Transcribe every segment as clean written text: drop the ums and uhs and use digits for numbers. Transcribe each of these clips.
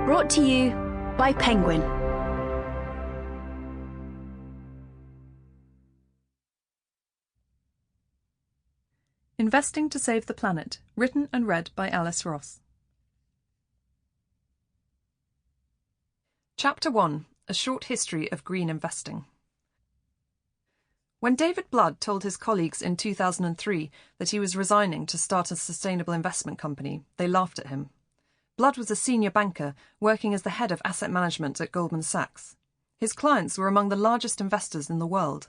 Brought to you by Penguin. Investing to Save the Planet, written and read by Alice Ross. Chapter 1. A Short History of Green Investing. When David Blood told his colleagues in 2003 that he was resigning to start a sustainable investment company, they laughed at him. Blood was a senior banker working as the head of asset management at Goldman Sachs. His clients were among the largest investors in the world.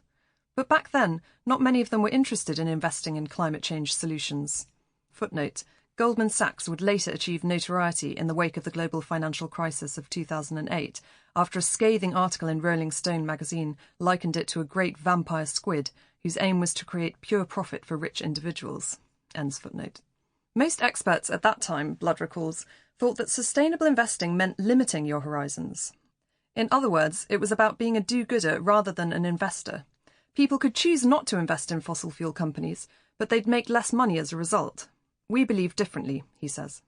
But back then, not many of them were interested in investing in climate change solutions. Footnote: Goldman Sachs would later achieve notoriety in the wake of the global financial crisis of 2008, after a scathing article in Rolling Stone magazine likened it to a great vampire squid whose aim was to create pure profit for rich individuals. Ends footnote. Most experts at that time, Blood recalls, thought that sustainable investing meant limiting your horizons. In other words, it was about being a do-gooder rather than an investor. People could choose not to invest in fossil fuel companies, but they'd make less money as a result. We believe differently, he says.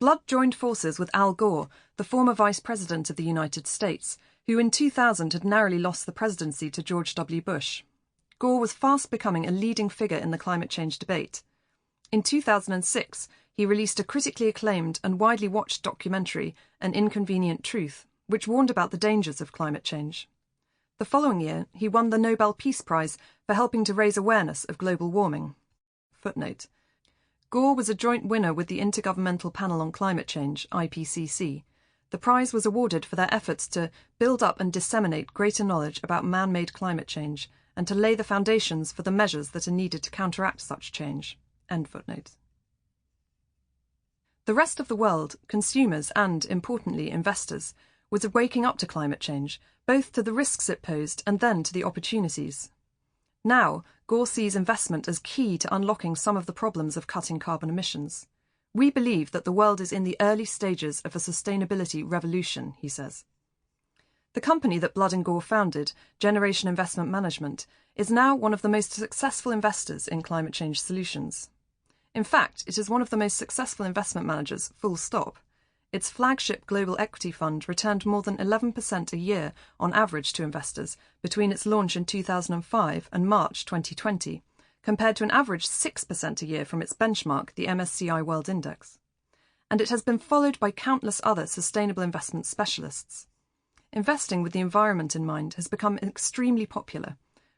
Blood joined forces with Al Gore, the former Vice President of the United States, who in 2000 had narrowly lost the presidency to George W. Bush. Gore was fast becoming a leading figure in the climate change debate. In 2006, he released a critically acclaimed and widely watched documentary, An Inconvenient Truth, which warned about the dangers of climate change. The following year, he won the Nobel Peace Prize for helping to raise awareness of global warming. Footnote: Gore was a joint winner with the Intergovernmental Panel on Climate Change, IPCC. The prize was awarded for their efforts to build up and disseminate greater knowledge about man-made climate change and to lay the foundations for the measures that are needed to counteract such change. End footnote. The rest of the world, consumers and, importantly, investors, was waking up to climate change, both to the risks it posed and then to the opportunities. Now, Gore sees investment as key to unlocking some of the problems of cutting carbon emissions. We believe that the world is in the early stages of a sustainability revolution, he says. The company that Blood and Gore founded, Generation Investment Management, is now one of the most successful investors in climate change solutions. In fact, it is one of the most successful investment managers, full stop. Its flagship global equity fund returned more than 11% a year on average to investors between its launch in 2005 and March 2020, compared to an average 6% a year from its benchmark, the MSCI World Index. And it has been followed by countless other sustainable investment specialists. Investing with the environment in mind has become extremely popular,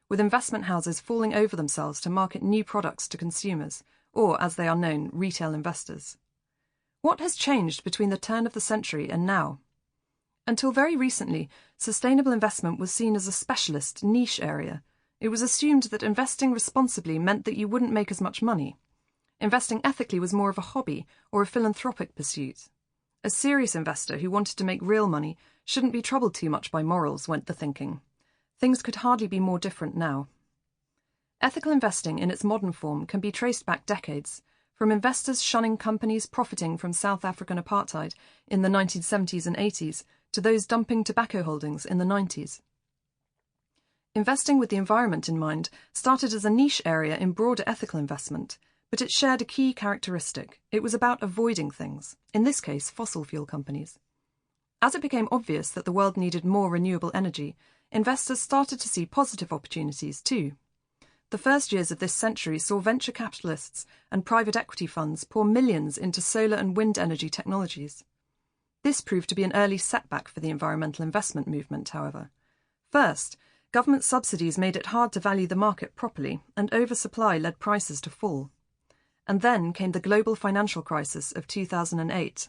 with investment houses falling over themselves to market new products to consumers, or, as they are known, retail investors. What has changed between the turn of the century and now? Until very recently, sustainable investment was seen as a specialist, niche area. It was assumed that investing responsibly meant that you wouldn't make as much money. Investing ethically was more of a hobby or a philanthropic pursuit. A serious investor who wanted to make real money shouldn't be troubled too much by morals, went the thinking. Things could hardly be more different now. Ethical investing in its modern form can be traced back decades, from investors shunning companies profiting from South African apartheid in the 1970s and 80s to those dumping tobacco holdings in the 90s. Investing with the environment in mind started as a niche area in broader ethical investment, but it shared a key characteristic. It was about avoiding things, in this case fossil fuel companies. As it became obvious that the world needed more renewable energy, investors started to see positive opportunities too. The first years of this century saw venture capitalists and private equity funds pour millions into solar and wind energy technologies. This proved to be an early setback for the environmental investment movement, however. First, government subsidies made it hard to value the market properly, and oversupply led prices to fall. And then came the global financial crisis of 2008.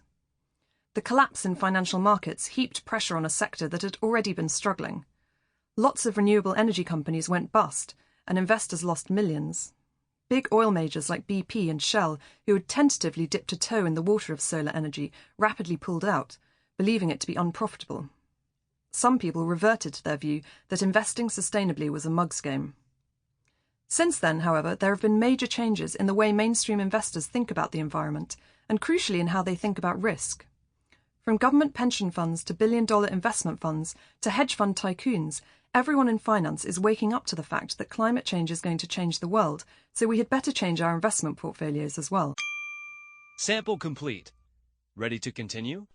The collapse in financial markets heaped pressure on a sector that had already been struggling. Lots of renewable energy companies went bust, and investors lost millions. Big oil majors like BP and Shell, who had tentatively dipped a toe in the water of solar energy, rapidly pulled out, believing it to be unprofitable. Some people reverted to their view that investing sustainably was a mug's game. Since then, however, there have been major changes in the way mainstream investors think about the environment, and crucially in how they think about risk. From government pension funds to billion-dollar investment funds to hedge fund tycoons, everyone in finance is waking up to the fact that climate change is going to change the world, so we had better change our investment portfolios as well. Sample complete. Ready to continue?